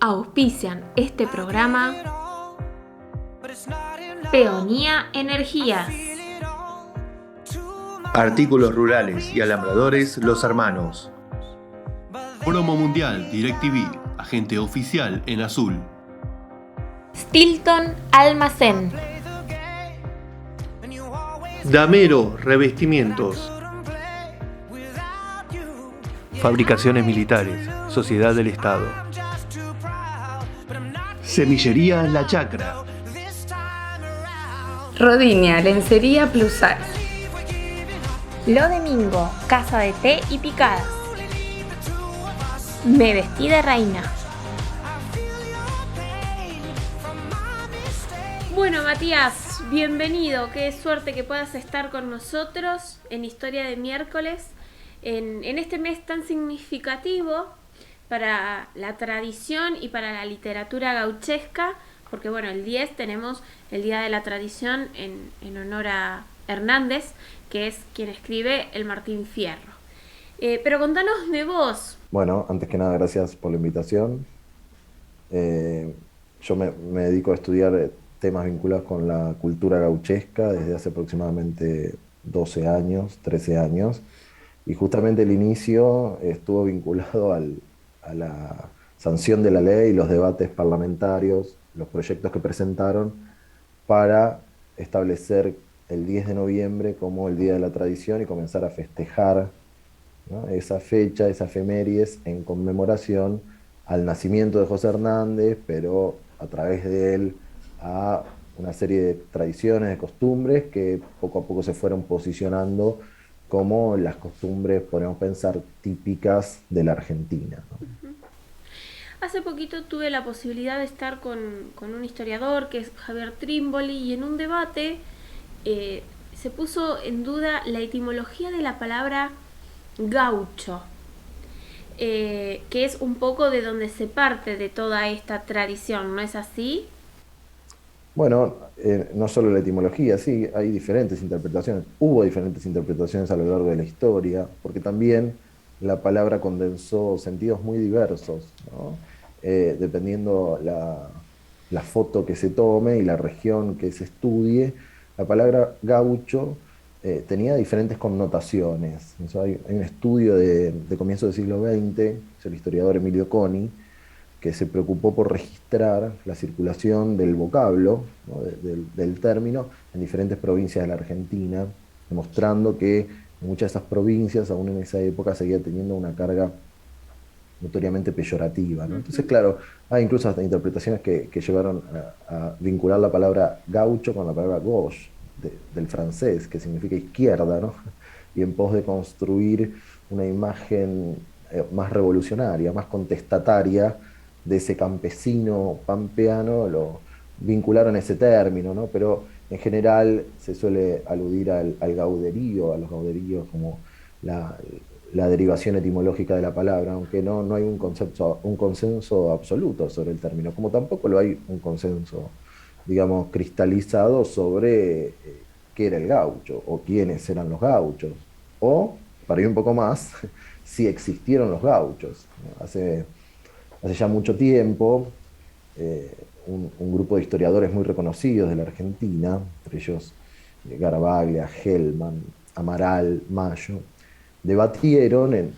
Auspician este programa Peonía Energías, Artículos Rurales y Alambradores Los Hermanos. Promo Mundial DirecTV, agente oficial en azul. Stilton Almacén, Damero Revestimientos. Fabricaciones Militares, Sociedad del Estado. Semillería La Chacra. Rodinia Lencería Plus Size, Lo Domingo, Casa de Té y Picadas, Me Vestí de Reina. Bueno, Matías, bienvenido. Qué suerte que puedas estar con nosotros en Historia de Miércoles, en este mes tan significativo para la tradición y para la literatura gauchesca, porque bueno, el 10 tenemos el Día de la Tradición en honor a Hernández, que es quien escribe el Martín Fierro. Pero contanos de vos. Bueno, antes que nada, gracias por la invitación. Yo me dedico a estudiar temas vinculados con la cultura gauchesca desde hace aproximadamente 12 años, 13 años, y justamente el inicio estuvo vinculado a la sanción de la ley, los debates parlamentarios, los proyectos que presentaron para establecer el 10 de noviembre como el Día de la Tradición y comenzar a festejar, ¿no?, esa fecha, esa efemérides en conmemoración al nacimiento de José Hernández, pero a través de él a una serie de tradiciones, de costumbres que poco a poco se fueron posicionando como las costumbres, podemos pensar, típicas de la Argentina, ¿no? Hace poquito tuve la posibilidad de estar con un historiador que es Javier Trimboli, y en un debate se puso en duda la etimología de la palabra gaucho, que es un poco de donde se parte de toda esta tradición, ¿no es así? Bueno, no solo la etimología, sí, hay diferentes interpretaciones. Hubo diferentes interpretaciones a lo largo de la historia, porque también la palabra condensó sentidos muy diversos, ¿no? Dependiendo la foto que se tome y la región que se estudie, la palabra gaucho tenía diferentes connotaciones. O sea, hay un estudio de comienzo del siglo XX, es el historiador Emilio Coni, que se preocupó por registrar la circulación del vocablo, ¿no?, del término en diferentes provincias de la Argentina, demostrando que en muchas de esas provincias, aún en esa época, seguía teniendo una carga notoriamente peyorativa, ¿no? Entonces, claro, hay incluso hasta interpretaciones que llevaron a vincular la palabra gaucho con la palabra gauche, del francés, que significa izquierda, ¿no? Y en pos de construir una imagen más revolucionaria, más contestataria de ese campesino pampeano, lo vincularon a ese término, ¿no? Pero en general se suele aludir al gauderío, a los gauderíos como la derivación etimológica de la palabra, aunque no hay un consenso absoluto sobre el término, como tampoco lo hay un consenso, digamos, cristalizado sobre qué era el gaucho, o quiénes eran los gauchos, o, para ir un poco más, si existieron los gauchos. Hace ya mucho tiempo, un grupo de historiadores muy reconocidos de la Argentina, entre ellos Garavaglia, Hellman, Amaral, Mayo, debatieron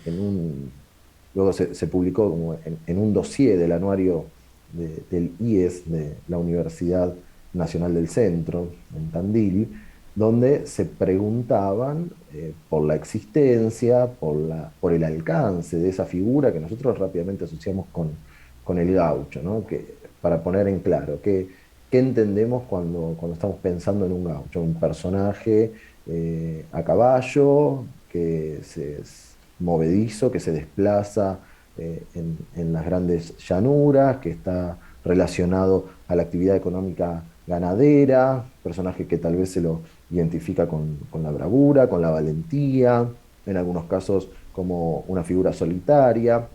luego se publicó como en un dossier del anuario del IES, de la Universidad Nacional del Centro, en Tandil, donde se preguntaban por la existencia, por el alcance de esa figura que nosotros rápidamente asociamos con el gaucho, ¿no? Para poner en claro, ¿qué entendemos cuando estamos pensando en un gaucho? Un personaje a caballo, que es movedizo, que se desplaza en las grandes llanuras, que está relacionado a la actividad económica ganadera, personaje que tal vez se lo identifica con la bravura, con la valentía, en algunos casos como una figura solitaria.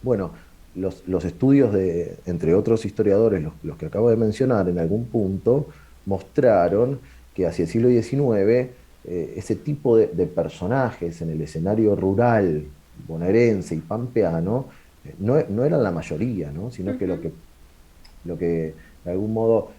Bueno, los estudios entre otros historiadores, los que acabo de mencionar en algún punto, mostraron que hacia el siglo XIX ese tipo de personajes en el escenario rural, bonaerense y pampeano no eran la mayoría, ¿no? Sino que Ujú. lo que de algún modo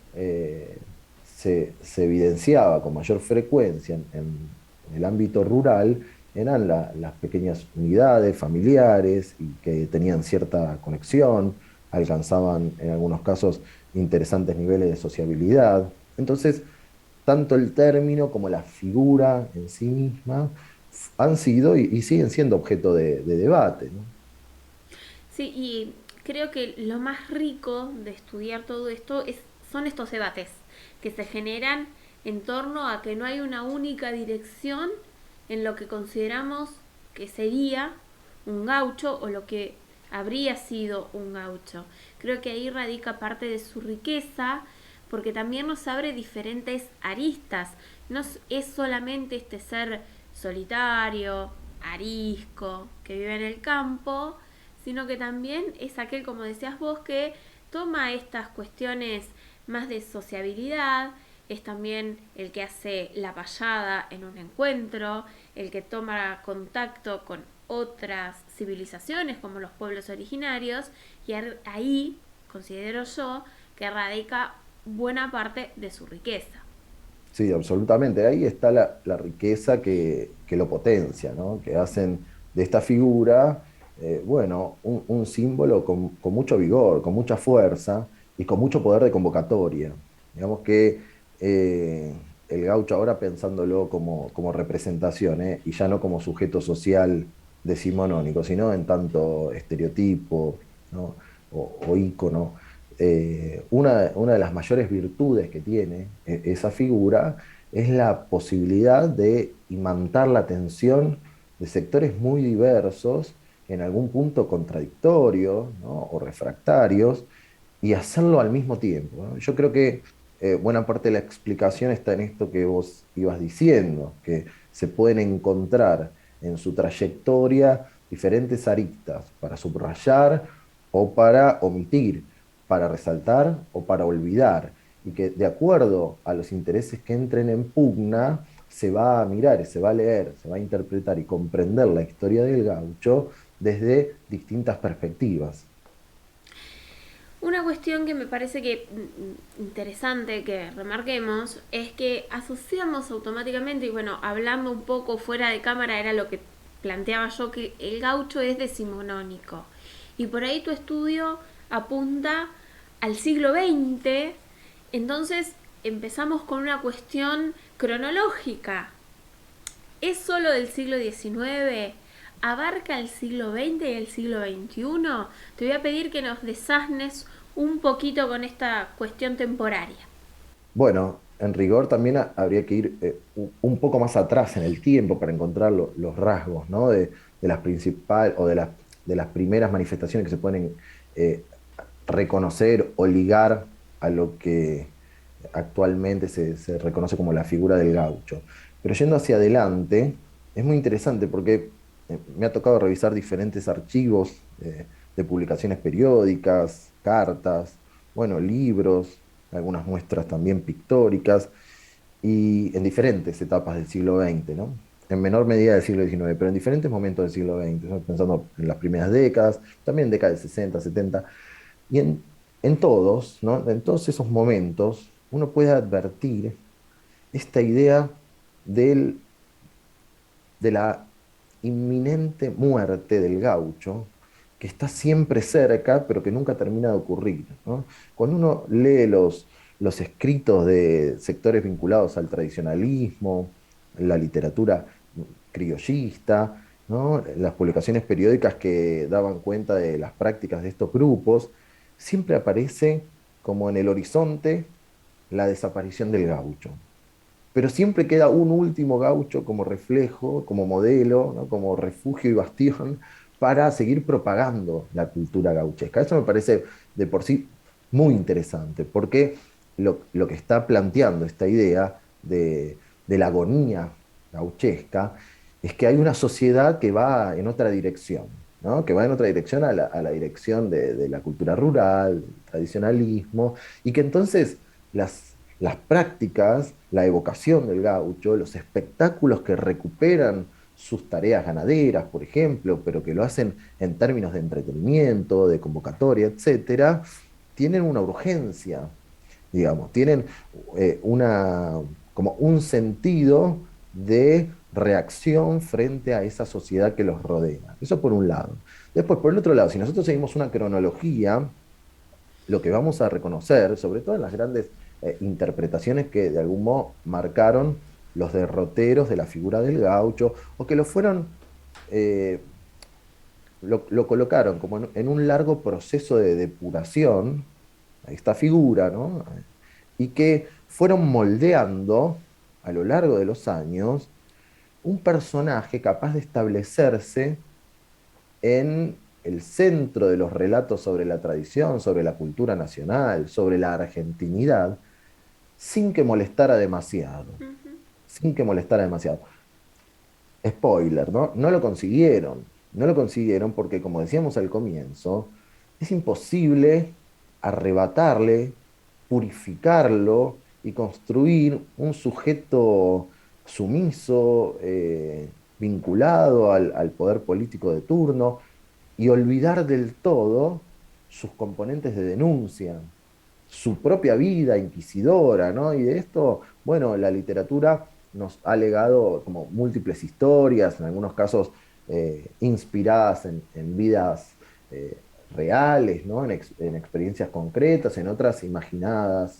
se evidenciaba con mayor frecuencia en el ámbito rural eran las pequeñas unidades familiares y que tenían cierta conexión, alcanzaban en algunos casos interesantes niveles de sociabilidad. Entonces, tanto el término como la figura en sí misma han sido y siguen siendo objeto de debate, ¿no? Sí, y creo que lo más rico de estudiar todo esto son estos debates que se generan en torno a que no hay una única dirección en lo que consideramos que sería un gaucho o lo que habría sido un gaucho. Creo que ahí radica parte de su riqueza porque también nos abre diferentes aristas. No es solamente este ser solitario, arisco, que vive en el campo, sino que también es aquel, como decías vos, que toma estas cuestiones más de sociabilidad, es también el que hace la payada en un encuentro, el que toma contacto con otras civilizaciones como los pueblos originarios, y ahí considero yo que radica buena parte de su riqueza. Sí, absolutamente. Ahí está la riqueza que lo potencia, ¿no? Que hacen de esta figura, bueno, un símbolo con mucho vigor, con mucha fuerza y con mucho poder de convocatoria. Digamos que el gaucho ahora pensándolo como representación, y ya no como sujeto social decimonónico, sino en tanto estereotipo, ¿no? O ícono, una de las mayores virtudes que tiene esa figura es la posibilidad de imantar la atención de sectores muy diversos, en algún punto contradictorios, ¿no? O refractarios, y hacerlo al mismo tiempo, ¿no? Yo creo que buena parte de la explicación está en esto que vos ibas diciendo, que se pueden encontrar en su trayectoria diferentes aristas para subrayar o para omitir, para resaltar o para olvidar, y que de acuerdo a los intereses que entren en pugna, se va a mirar, se va a leer, se va a interpretar y comprender la historia del gaucho desde distintas perspectivas. Una cuestión que me parece que interesante que remarquemos es que asociamos automáticamente, y bueno, hablando un poco fuera de cámara era lo que planteaba yo, que el gaucho es decimonónico. Y por ahí tu estudio apunta al siglo XX, entonces empezamos con una cuestión cronológica. ¿Es solo del siglo XIX? ¿Abarca el siglo XX y el siglo XXI? Te voy a pedir que nos desasnes un poquito con esta cuestión temporaria. Bueno, en rigor también habría que ir un poco más atrás en el tiempo para encontrar los rasgos, ¿no? De las principales o de las primeras manifestaciones que se pueden eh, reconocer o ligar a lo que actualmente se reconoce como la figura del gaucho. Pero yendo hacia adelante, es muy interesante porque me ha tocado revisar diferentes archivos de publicaciones periódicas, cartas, bueno, libros, algunas muestras también pictóricas, y en diferentes etapas del siglo XX, ¿no? En menor medida del siglo XIX, pero en diferentes momentos del siglo XX, ¿no? Pensando en las primeras décadas, también décadas de 60, 70, y en todos, ¿no? En todos esos momentos, uno puede advertir esta idea del, de la inminente muerte del gaucho, que está siempre cerca, pero que nunca termina de ocurrir, ¿no? Cuando uno lee los escritos de sectores vinculados al tradicionalismo, la literatura criollista, ¿no? Las publicaciones periódicas que daban cuenta de las prácticas de estos grupos, siempre aparece como en el horizonte la desaparición del gaucho, pero siempre queda un último gaucho como reflejo, como modelo, ¿no? Como refugio y bastión para seguir propagando la cultura gauchesca. Eso me parece de por sí muy interesante, porque lo que está planteando esta idea de la agonía gauchesca es que hay una sociedad que va en otra dirección, ¿no? Que va en otra dirección a la dirección de la cultura rural, del tradicionalismo, y que entonces las prácticas, la evocación del gaucho, los espectáculos que recuperan sus tareas ganaderas, por ejemplo, pero que lo hacen en términos de entretenimiento, de convocatoria, etcétera, tienen una urgencia, digamos, tienen como un sentido de reacción frente a esa sociedad que los rodea. Eso por un lado. Después, por el otro lado, si nosotros seguimos una cronología, lo que vamos a reconocer, sobre todo en las grandes interpretaciones que de algún modo marcaron los derroteros de la figura del gaucho, o que lo fueron, eh, lo colocaron como en un largo proceso de depuración, a esta figura, ¿no? Y que fueron moldeando a lo largo de los años un personaje capaz de establecerse en el centro de los relatos sobre la tradición, sobre la cultura nacional, sobre la argentinidad, sin que molestara demasiado, sin que molestara demasiado. Spoiler, ¿no? No lo consiguieron porque, como decíamos al comienzo, es imposible arrebatarle, purificarlo y construir un sujeto sumiso, vinculado al poder político de turno, y olvidar del todo sus componentes de denuncia, su propia vida inquisidora, ¿no? Y de esto, bueno, la literatura nos ha legado como múltiples historias, en algunos casos inspiradas en vidas reales, ¿no? En experiencias concretas, en otras imaginados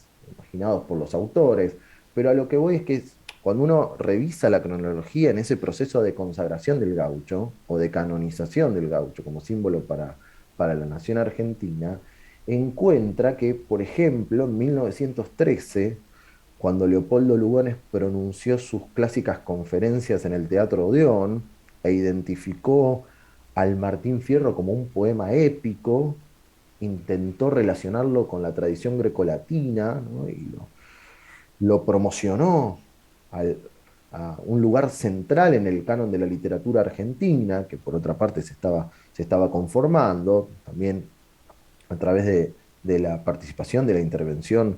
por los autores. Pero a lo que voy es que cuando uno revisa la cronología en ese proceso de consagración del gaucho, o de canonización del gaucho como símbolo para la nación argentina, encuentra que, por ejemplo, en 1913, cuando Leopoldo Lugones pronunció sus clásicas conferencias en el Teatro Odeón e identificó al Martín Fierro como un poema épico, intentó relacionarlo con la tradición grecolatina, ¿no? Y lo promocionó al, a un lugar central en el canon de la literatura argentina, que por otra parte se estaba conformando, también a través de la participación, de la intervención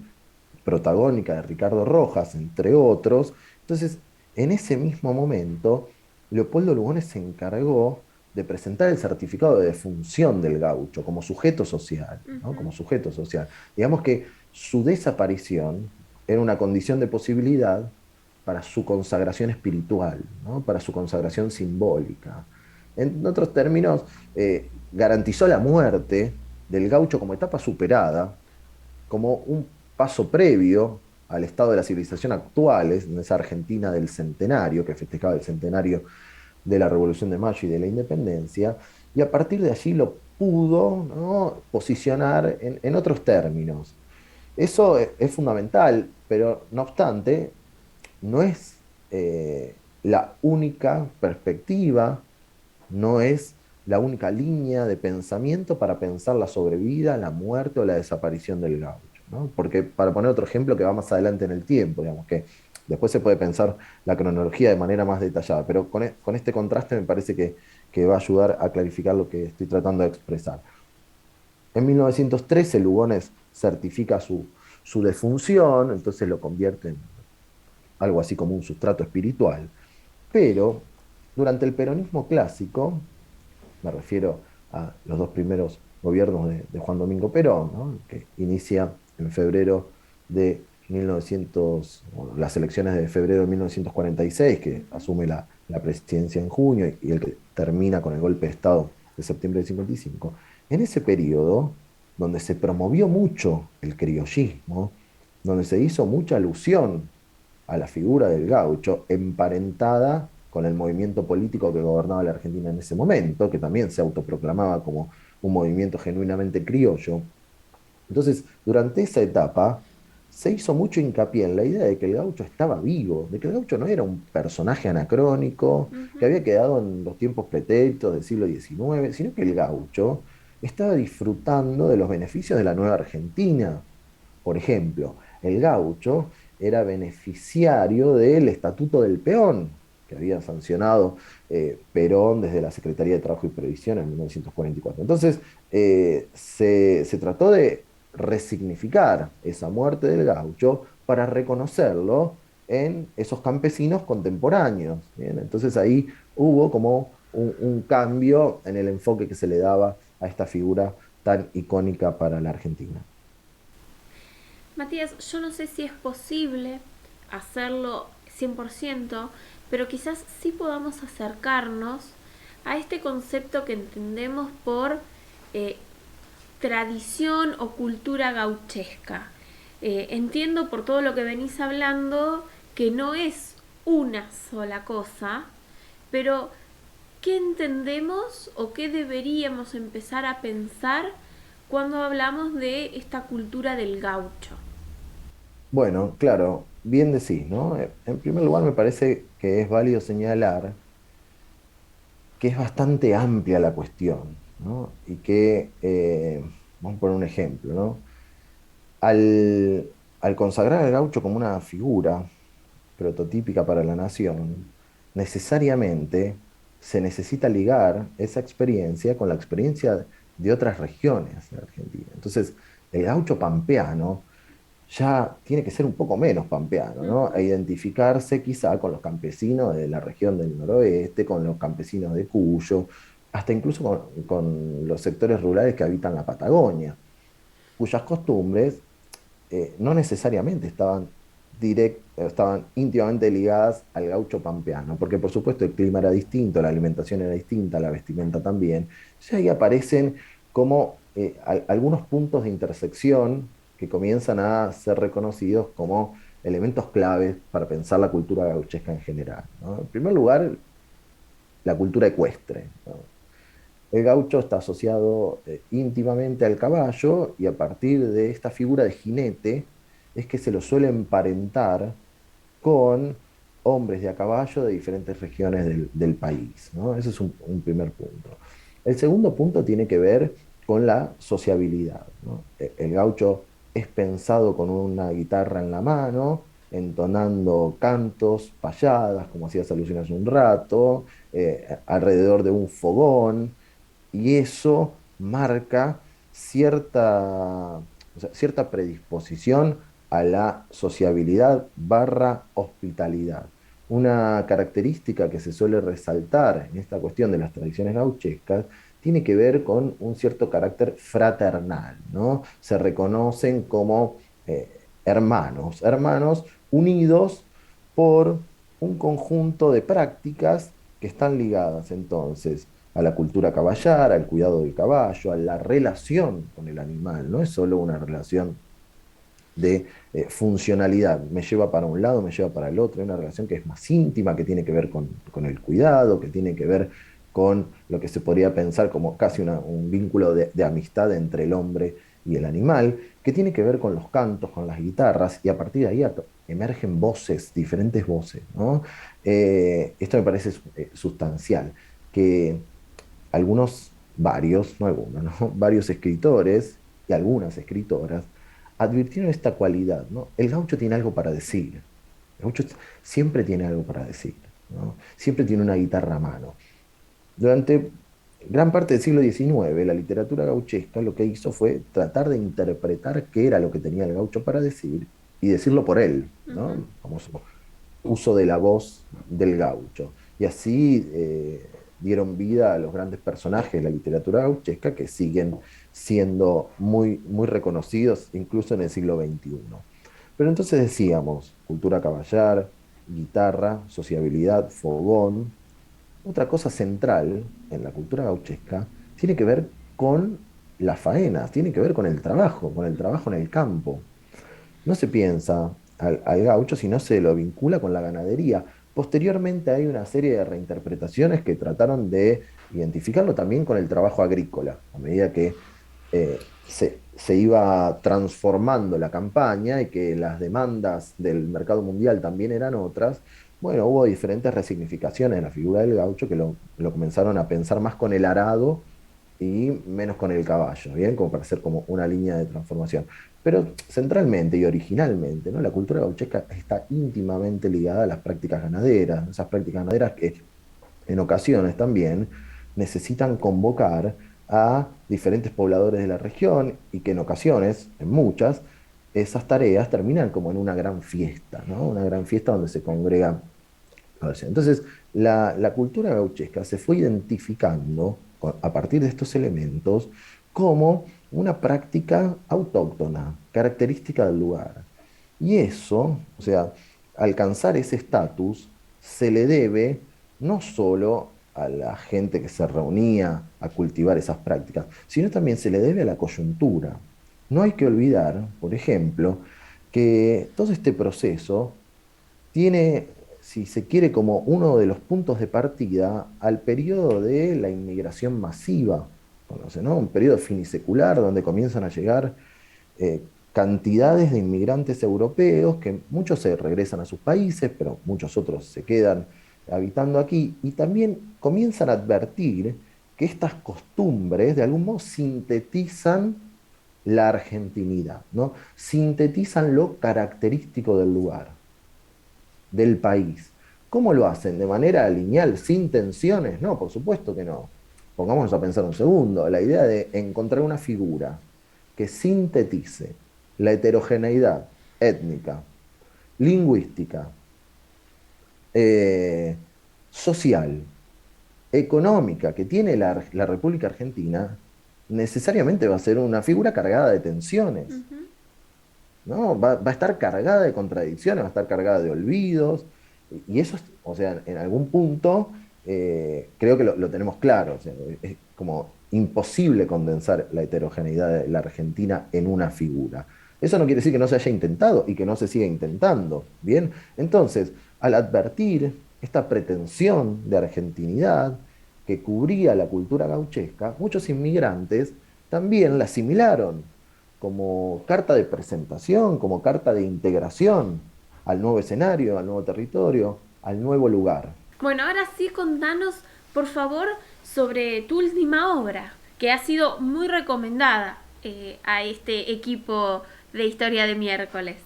protagónica de Ricardo Rojas, entre otros. Entonces, en ese mismo momento, Leopoldo Lugones se encargó de presentar el certificado de defunción del gaucho como sujeto social, ¿no? Como sujeto social. Digamos que su desaparición era una condición de posibilidad para su consagración espiritual, ¿no? Para su consagración simbólica. En otros términos, garantizó la muerte del gaucho como etapa superada, como un paso previo al estado de la civilización actuales, en esa Argentina del centenario, que festejaba el centenario de la Revolución de Mayo y de la Independencia, y a partir de allí lo pudo, ¿no?, posicionar en otros términos. Eso es fundamental, pero no obstante, no es la única perspectiva, no es la única línea de pensamiento para pensar la sobrevida, la muerte o la desaparición del gaucho, ¿no? Porque, para poner otro ejemplo que va más adelante en el tiempo, digamos que después se puede pensar la cronología de manera más detallada, pero con este contraste me parece que va a ayudar a clarificar lo que estoy tratando de expresar. En 1913 Lugones certifica su defunción, entonces lo convierte en algo así como un sustrato espiritual, pero durante el peronismo clásico, me refiero a los dos primeros gobiernos de Juan Domingo Perón, ¿no?, que inicia en febrero de 1900, las elecciones de febrero de 1946, que asume la presidencia en junio, y el que termina con el golpe de Estado de septiembre del 55, en ese periodo, donde se promovió mucho el criollismo, donde se hizo mucha alusión a la figura del gaucho, emparentada con el movimiento político que gobernaba la Argentina en ese momento, que también se autoproclamaba como un movimiento genuinamente criollo. Entonces, durante esa etapa, se hizo mucho hincapié en la idea de que el gaucho estaba vivo, de que el gaucho no era un personaje anacrónico, que había quedado en los tiempos pretéritos del siglo XIX, sino que el gaucho estaba disfrutando de los beneficios de la nueva Argentina. Por ejemplo, el gaucho era beneficiario del Estatuto del Peón, que había sancionado Perón desde la Secretaría de Trabajo y Previsión en 1944. Entonces, se trató de resignificar esa muerte del gaucho para reconocerlo en esos campesinos contemporáneos. ¿Bien? Entonces ahí hubo como un cambio en el enfoque que se le daba a esta figura tan icónica para la Argentina. Matías, yo no sé si es posible hacerlo 100%, pero quizás sí podamos acercarnos a este concepto que entendemos por eh, tradición o cultura gauchesca. Entiendo por todo lo que venís hablando que no es una sola cosa, pero ¿qué entendemos o qué deberíamos empezar a pensar cuando hablamos de esta cultura del gaucho? Bueno, claro, bien decís, ¿no? En primer lugar, me parece que es válido señalar que es bastante amplia la cuestión, ¿no? Y que, vamos a poner un ejemplo, ¿no? Al consagrar al gaucho como una figura prototípica para la nación, necesariamente se necesita ligar esa experiencia con la experiencia de otras regiones de Argentina. Entonces, el gaucho pampeano ya tiene que ser un poco menos pampeano, ¿no? E identificarse quizá con los campesinos de la región del noroeste, con los campesinos de Cuyo, hasta incluso con los sectores rurales que habitan la Patagonia, cuyas costumbres no necesariamente estaban íntimamente ligadas al gaucho pampeano, porque por supuesto el clima era distinto, la alimentación era distinta, la vestimenta también. Ya ahí aparecen como algunos puntos de intersección que comienzan a ser reconocidos como elementos claves para pensar la cultura gauchesca en general, ¿no? En primer lugar, la cultura ecuestre, ¿no? El gaucho está asociado íntimamente al caballo y a partir de esta figura de jinete es que se lo suele emparentar con hombres de a caballo de diferentes regiones del país, ¿no? Ese es un primer punto. El segundo punto tiene que ver con la sociabilidad, ¿no? El gaucho es pensado con una guitarra en la mano, entonando cantos, payadas, como hacías alusión hace un rato, alrededor de un fogón, y eso marca cierta predisposición a la sociabilidad barra hospitalidad. Una característica que se suele resaltar en esta cuestión de las tradiciones gauchescas tiene que ver con un cierto carácter fraternal, ¿no? Se reconocen como hermanos unidos por un conjunto de prácticas que están ligadas entonces a la cultura caballar, al cuidado del caballo, a la relación con el animal. No es solo una relación de funcionalidad, me lleva para un lado, me lleva para el otro, es una relación que es más íntima, que tiene que ver con el cuidado, que tiene que ver con lo que se podría pensar como casi un vínculo de amistad entre el hombre y el animal, que tiene que ver con los cantos, con las guitarras, y a partir de ahí emergen voces, diferentes voces, ¿no? Esto me parece sustancial, que varios, no algunos, ¿no? Varios escritores y algunas escritoras advirtieron esta cualidad, ¿no? El gaucho tiene algo para decir. El gaucho siempre tiene algo para decir, ¿no? Siempre tiene una guitarra a mano. Durante gran parte del siglo XIX, la literatura gauchesca lo que hizo fue tratar de interpretar qué era lo que tenía el gaucho para decir y decirlo por él, ¿no? Ujú. Famoso uso de la voz del gaucho. Y así dieron vida a los grandes personajes de la literatura gauchesca que siguen siendo muy, muy reconocidos incluso en el siglo XXI. Pero entonces decíamos, cultura caballar, guitarra, sociabilidad, fogón. Otra cosa central en la cultura gauchesca tiene que ver con las faenas, tiene que ver con el trabajo en el campo. No se piensa al gaucho si no se lo vincula con la ganadería. Posteriormente hay una serie de reinterpretaciones que trataron de identificarlo también con el trabajo agrícola, a medida que se iba transformando la campaña y que las demandas del mercado mundial también eran otras. Bueno, hubo diferentes resignificaciones en la figura del gaucho que lo comenzaron a pensar más con el arado y menos con el caballo, ¿bien? Como para hacer como una línea de transformación. Pero centralmente y originalmente, ¿no? La cultura gauchesca está íntimamente ligada a las prácticas ganaderas, esas prácticas ganaderas que en ocasiones también necesitan convocar a diferentes pobladores de la región y que en ocasiones, en muchas, esas tareas terminan como en una gran fiesta, ¿no? Una gran fiesta donde se congrega Entonces, la cultura gauchesca se fue identificando a partir de estos elementos como una práctica autóctona, característica del lugar. Y eso, o sea, alcanzar ese estatus se le debe no solo a la gente que se reunía a cultivar esas prácticas, sino también se le debe a la coyuntura. No hay que olvidar, por ejemplo, que todo este proceso tiene, si se quiere, como uno de los puntos de partida al periodo de la inmigración masiva, conoce, ¿no? Un periodo finisecular donde comienzan a llegar cantidades de inmigrantes europeos que muchos se regresan a sus países, pero muchos otros se quedan habitando aquí y también comienzan a advertir que estas costumbres de algún modo sintetizan la argentinidad, ¿no? Sintetizan lo característico del lugar, del país. ¿Cómo lo hacen? ¿De manera lineal, sin tensiones? No, por supuesto que no. Pongámonos a pensar un segundo. La idea de encontrar una figura que sintetice la heterogeneidad étnica, lingüística, eh, social, económica que tiene la República Argentina, necesariamente va a ser una figura cargada de tensiones. Ujú. ¿No? Va a estar cargada de contradicciones, va a estar cargada de olvidos, y eso, o sea, en algún punto creo que lo tenemos claro, o sea, es como imposible condensar la heterogeneidad de la Argentina en una figura. Eso no quiere decir que no se haya intentado y que no se siga intentando, ¿bien? Entonces, al advertir esta pretensión de argentinidad que cubría la cultura gauchesca, muchos inmigrantes también la asimilaron como carta de presentación, como carta de integración al nuevo escenario, al nuevo territorio, al nuevo lugar. Bueno, ahora sí contanos, por favor, sobre tu última obra, que ha sido muy recomendada a este equipo de Historia de Miércoles.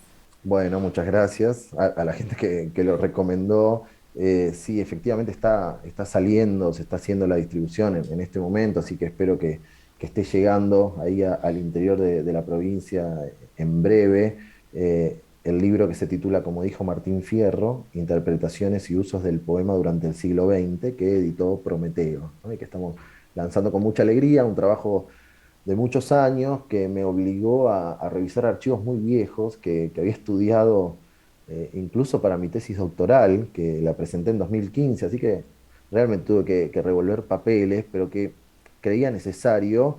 Bueno, muchas gracias a la gente que lo recomendó. Sí, efectivamente está saliendo, se está haciendo la distribución en este momento, así que espero que esté llegando ahí al interior de la provincia en breve. El libro que se titula, como dijo Martín Fierro, Interpretaciones y usos del poema durante el siglo XX, que editó Prometeo, ¿no? Y que estamos lanzando con mucha alegría, un trabajo de muchos años que me obligó a revisar archivos muy viejos que había estudiado incluso para mi tesis doctoral, que la presenté en 2015, así que realmente tuve que revolver papeles, pero que creía necesario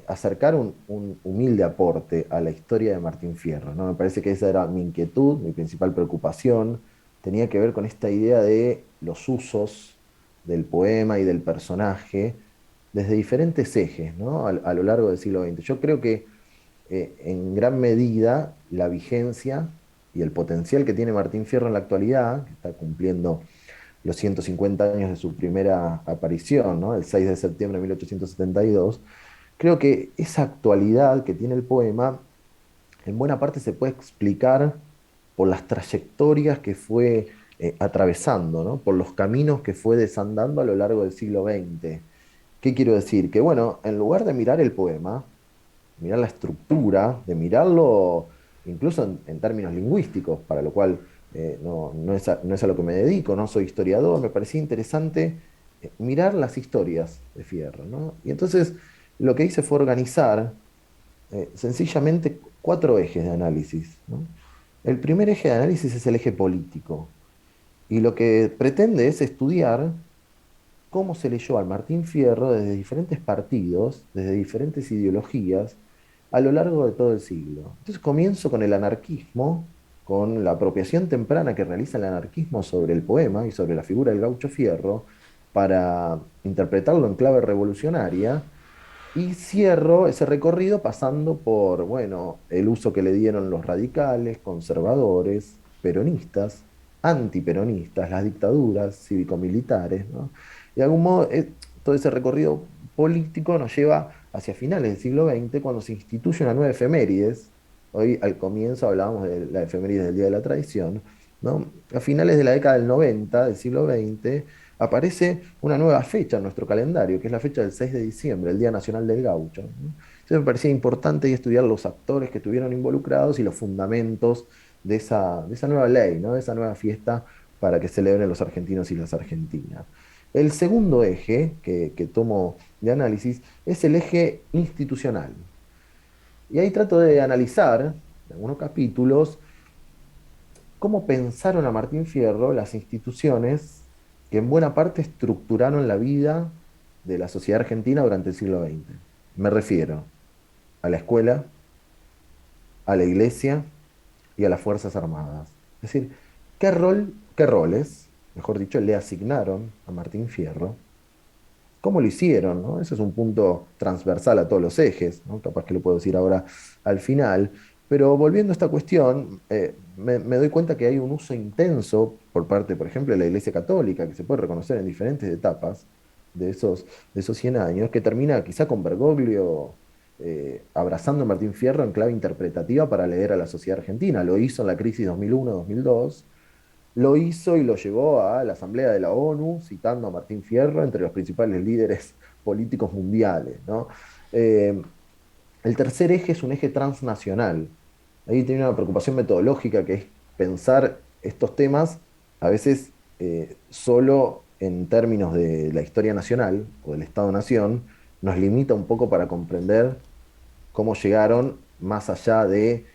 acercar un humilde aporte a la historia de Martín Fierro, ¿no? Me parece que esa era mi inquietud, mi principal preocupación, tenía que ver con esta idea de los usos del poema y del personaje desde diferentes ejes, ¿no? A lo largo del siglo XX. Yo creo que en gran medida la vigencia y el potencial que tiene Martín Fierro en la actualidad, que está cumpliendo los 150 años de su primera aparición, ¿no? El 6 de septiembre de 1872, creo que esa actualidad que tiene el poema en buena parte se puede explicar por las trayectorias que fue atravesando, ¿no? Por los caminos que fue desandando a lo largo del siglo XX. ¿Qué quiero decir? Que bueno, en lugar de mirar el poema, mirar la estructura, de mirarlo incluso en términos lingüísticos, para lo cual no es a lo que me dedico, no soy historiador, me parecía interesante mirar las historias de Fierro, ¿no? Y entonces lo que hice fue organizar sencillamente cuatro ejes de análisis, ¿no? El primer eje de análisis es el eje político, y lo que pretende es estudiar cómo se leyó al Martín Fierro desde diferentes partidos, desde diferentes ideologías, a lo largo de todo el siglo. Entonces comienzo con el anarquismo, con la apropiación temprana que realiza el anarquismo sobre el poema y sobre la figura del gaucho Fierro, para interpretarlo en clave revolucionaria, y cierro ese recorrido pasando por, bueno, el uso que le dieron los radicales, conservadores, peronistas, antiperonistas, las dictaduras cívico-militares, ¿no? De algún modo, todo ese recorrido político nos lleva hacia finales del siglo XX, cuando se instituye una nueva efemérides. Hoy al comienzo hablábamos de la efemérides del Día de la Tradición, ¿no? A finales de la década del 90 del siglo XX aparece una nueva fecha en nuestro calendario, que es la fecha del 6 de diciembre, el Día Nacional del Gaucho, ¿no? Entonces me parecía importante estudiar los actores que estuvieron involucrados y los fundamentos de esa nueva ley, ¿no? De esa nueva fiesta para que celebren los argentinos y las argentinas. El segundo eje que tomo de análisis es el eje institucional. Y ahí trato de analizar, en algunos capítulos, cómo pensaron a Martín Fierro las instituciones que en buena parte estructuraron la vida de la sociedad argentina durante el siglo XX. Me refiero a la escuela, a la iglesia y a las Fuerzas Armadas. Es decir, qué roles, mejor dicho, le asignaron a Martín Fierro? ¿Cómo lo hicieron? ¿No? Ese es un punto transversal a todos los ejes, ¿no? Capaz que lo puedo decir ahora al final. Pero volviendo a esta cuestión, me doy cuenta que hay un uso intenso por parte, por ejemplo, de la Iglesia Católica, que se puede reconocer en diferentes etapas de esos 100 años, que termina quizá con Bergoglio abrazando a Martín Fierro en clave interpretativa para leer a la sociedad argentina. Lo hizo en la crisis 2001-2002, lo hizo y lo llevó a la Asamblea de la ONU, citando a Martín Fierro entre los principales líderes políticos mundiales, ¿no? El tercer eje es un eje transnacional. Ahí tiene una preocupación metodológica, que es pensar estos temas a veces solo en términos de la historia nacional o del Estado-Nación, nos limita un poco para comprender cómo llegaron más allá de,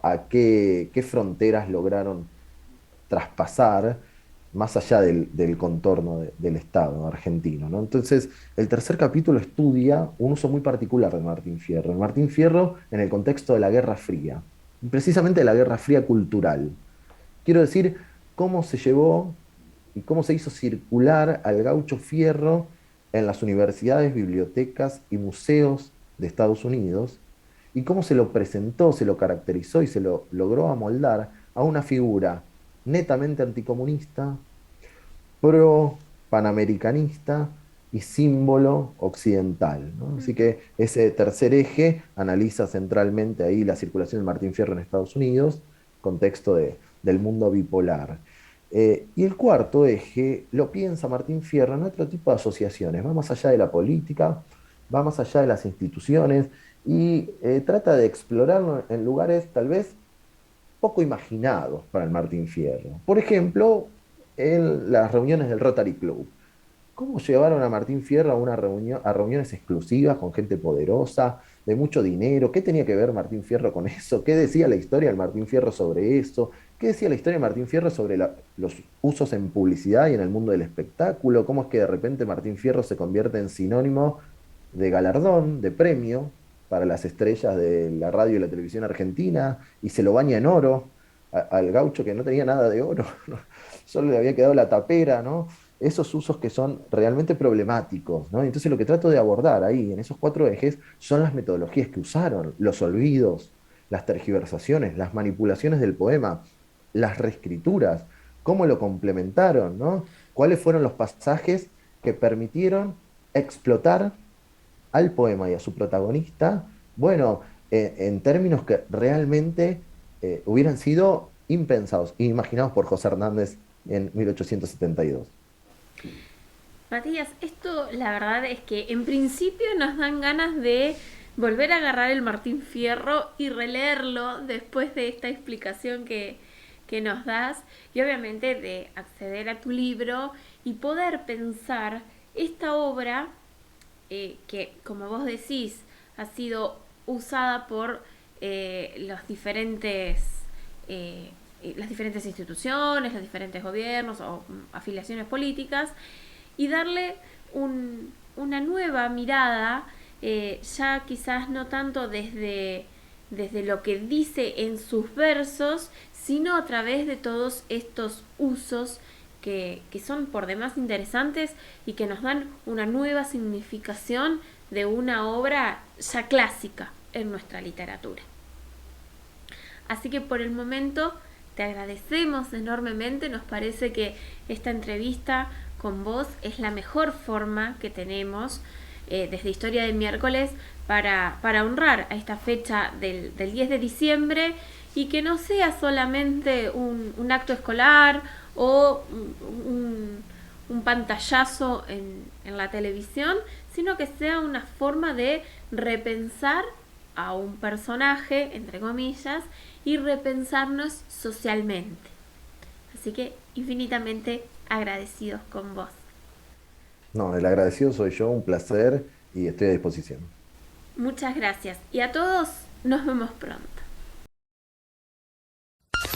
a qué fronteras lograron traspasar más allá del contorno del Estado argentino, ¿no? Entonces, el tercer capítulo estudia un uso muy particular de Martín Fierro. Martín Fierro en el contexto de la Guerra Fría, precisamente de la Guerra Fría cultural. Quiero decir, cómo se llevó y cómo se hizo circular al gaucho Fierro en las universidades, bibliotecas y museos de Estados Unidos, y cómo se lo presentó, se lo caracterizó y se lo logró amoldar a una figura netamente anticomunista, pro-panamericanista y símbolo occidental, ¿no? Así que ese tercer eje analiza centralmente ahí la circulación de Martín Fierro en Estados Unidos, contexto del mundo bipolar. Y el cuarto eje lo piensa Martín Fierro en otro tipo de asociaciones, va más allá de la política, va más allá de las instituciones y trata de explorarlo en lugares tal vez poco imaginados para el Martín Fierro. Por ejemplo, en las reuniones del Rotary Club. ¿Cómo llevaron a Martín Fierro a una reunión, a reuniones exclusivas con gente poderosa, de mucho dinero? ¿Qué tenía que ver Martín Fierro con eso? ¿Qué decía la historia del Martín Fierro sobre eso? ¿Qué decía la historia de Martín Fierro sobre los usos en publicidad y en el mundo del espectáculo? ¿Cómo es que de repente Martín Fierro se convierte en sinónimo de galardón, de premio para las estrellas de la radio y la televisión argentina, y se lo baña en oro al gaucho que no tenía nada de oro, ¿no? Solo le había quedado la tapera, ¿no? Esos usos que son realmente problemáticos, ¿no? Entonces lo que trato de abordar ahí, en esos 4 ejes, son las metodologías que usaron, los olvidos, las tergiversaciones, las manipulaciones del poema, las reescrituras, cómo lo complementaron, ¿no? Cuáles fueron los pasajes que permitieron explotar al poema y a su protagonista, bueno, en términos que realmente hubieran sido impensados, imaginados por José Hernández en 1872. Matías, esto la verdad es que en principio nos dan ganas de volver a agarrar el Martín Fierro y releerlo después de esta explicación que nos das, y obviamente de acceder a tu libro y poder pensar esta obra que, como vos decís, ha sido usada por las diferentes instituciones, los diferentes gobiernos o afiliaciones políticas, y darle una nueva mirada, ya quizás no tanto desde lo que dice en sus versos, sino a través de todos estos usos que son por demás interesantes y que nos dan una nueva significación de una obra ya clásica en nuestra literatura. Así que por el momento te agradecemos enormemente. Nos parece que esta entrevista con vos es la mejor forma que tenemos desde Historia de Miércoles para honrar a esta fecha del 10 de diciembre, y que no sea solamente un acto escolar o un pantallazo en la televisión, sino que sea una forma de repensar a un personaje, entre comillas, y repensarnos socialmente. Así Así que infinitamente agradecidos con vos. No, el agradecido soy yo, un placer y estoy a disposición. Muchas gracias. Y a todos nos vemos pronto.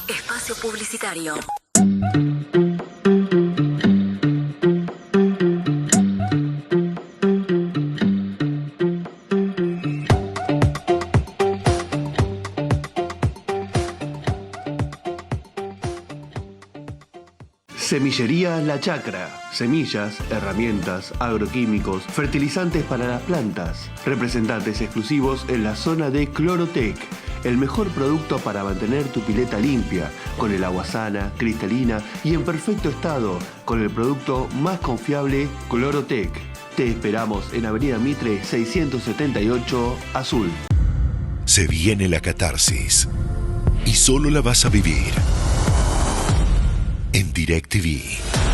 Espacio publicitario. Semillería La Chacra. Semillas, herramientas, agroquímicos, fertilizantes para las plantas. Representantes exclusivos en la zona de Clorotec. El mejor producto para mantener tu pileta limpia, con el agua sana, cristalina y en perfecto estado, con el producto más confiable Clorotec. Te esperamos en Avenida Mitre 678, Azul. Se viene la catarsis y solo la vas a vivir en DirecTV.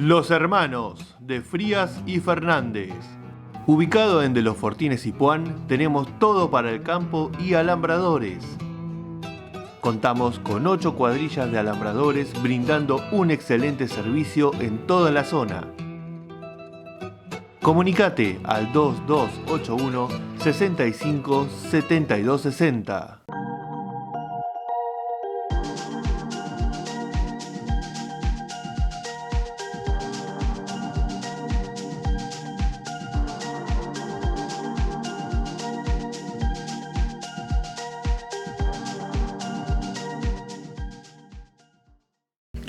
Los Hermanos, de Frías y Fernández. Ubicado en De los Fortines y Puan, tenemos todo para el campo y alambradores. Contamos con 8 cuadrillas de alambradores brindando un excelente servicio en toda la zona. Comunicate al 2281 65 72 60.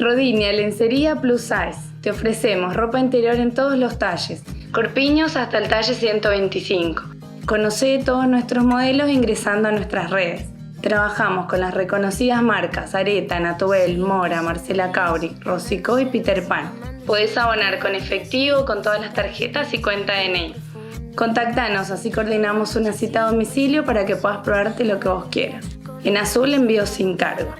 Rodinia Lencería Plus Size. Te ofrecemos ropa interior en todos los talles, corpiños hasta el talle 125. Conocé todos nuestros modelos ingresando a nuestras redes. Trabajamos con las reconocidas marcas Areta, Natuel, Mora, Marcela Cauri, Rosicó y Peter Pan. Podés abonar con efectivo, con todas las tarjetas y cuenta DNI. Contactanos, así coordinamos una cita a domicilio para que puedas probarte lo que vos quieras. En Azul, envío sin cargo.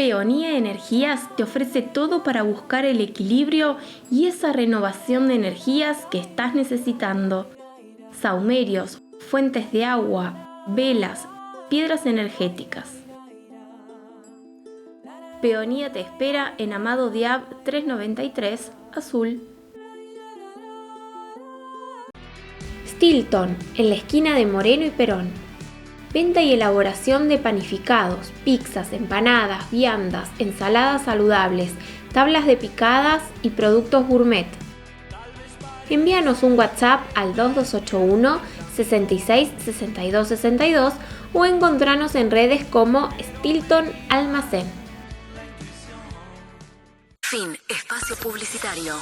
Peonía Energías te ofrece todo para buscar el equilibrio y esa renovación de energías que estás necesitando. Saumerios, fuentes de agua, velas, piedras energéticas. Peonía te espera en Amado Diab 393, Azul. Stilton, en la esquina de Moreno y Perón. Venta y elaboración de panificados, pizzas, empanadas, viandas, ensaladas saludables, tablas de picadas y productos gourmet. Envíanos un WhatsApp al 2281 66 62 62 o encontranos en redes como Stilton Almacén. Fin. Espacio publicitario.